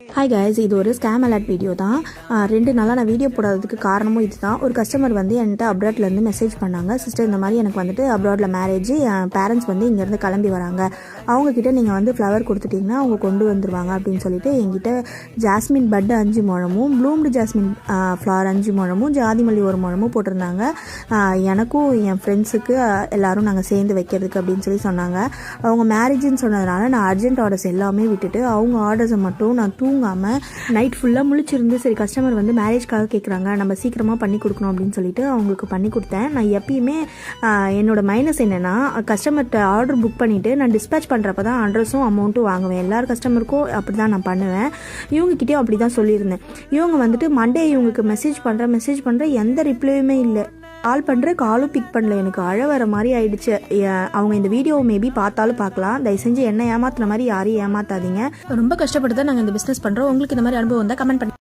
Hi guys, இது ஒரு scam alert video தான். 2 நாளாக நான் வீடியோ போடாததுக்கு காரணமும் இது தான். ஒரு கஸ்டமர் வந்து என்கிட்ட அப்ராட்லேருந்து மெசேஜ் பண்ணாங்க. சிஸ்டர், இந்த மாதிரி எனக்கு வந்துட்டு அப்ராடில் மேரேஜ், என் பேரண்ட்ஸ் வந்து இங்கேருந்து கிளம்பி வராங்க, அவங்கக்கிட்ட நீங்கள் வந்து ஃப்ளவர் கொடுத்துட்டிங்கன்னா அவங்க கொண்டு வந்துடுவாங்க அப்படின்னு சொல்லிட்டு என்கிட்ட ஜாஸ்மின் பட் 5 முழமும், ப்ளூம்டு ஜாஸ்மின் ஃப்ளவர் 5 முழமும், ஜாதி மல்லி 1 முழமும் போட்டிருந்தாங்க. எனக்கும் என் ஃப்ரெண்ட்ஸுக்கு எல்லோரும் நாங்கள் சேர்ந்து வைக்கிறதுக்கு அப்படின்னு சொல்லி சொன்னாங்க. அவங்க மேரேஜ்னு சொன்னதுனால நான் அர்ஜென்ட் ஆர்டர்ஸ் எல்லாமே விட்டுட்டு அவங்க ஆர்டர்ஸை மட்டும் நான் தூங்காமல் நைட் ஃபுல்லாக முழிச்சிருந்து, சரி கஸ்டமர் வந்து மேரேஜ்க்காக கேட்குறாங்க, நம்ம சீக்கிரமாக பண்ணி கொடுக்கணும் அப்படின்னு சொல்லிட்டு அவங்களுக்கு பண்ணி கொடுத்தேன். நான் எப்பயுமே என்னோட மைனஸ் என்னென்னா, கஸ்டமர்கிட்ட ஆர்டர் புக் பண்ணிவிட்டு நான் டிஸ்பேச் பண்ணுறப்ப தான் அட்ரஸும் அமௌண்ட்டும் வாங்குவேன். எல்லார் கஸ்டமருக்கும் அப்படி தான் நான் பண்ணுவேன். இவங்ககிட்டயும் அப்படி தான் சொல்லியிருந்தேன். இவங்க வந்துட்டு மண்டே இவங்களுக்கு மெசேஜ் பண்ணுற எந்த ரிப்ளையுமே இல்லை. கால் பண்ணுற காலும் பிக் பண்ணல. எனக்கு அழ வர மாதிரி ஆயிடுச்சு. அவங்க இந்த வீடியோவை மேபி பார்த்தாலும் பார்க்கலாம். தயவு செஞ்சு என்ன ஏமாத்துன மாதிரி யாரையும் ஏமாத்தாதீங்க. ரொம்ப கஷ்டப்பட்டு தான் நாங்கள் இந்த பிஸ்னஸ் பண்ணுறோம். உங்களுக்கு இந்த மாதிரி அனுபவம் வந்தால் கமெண்ட் பண்ணி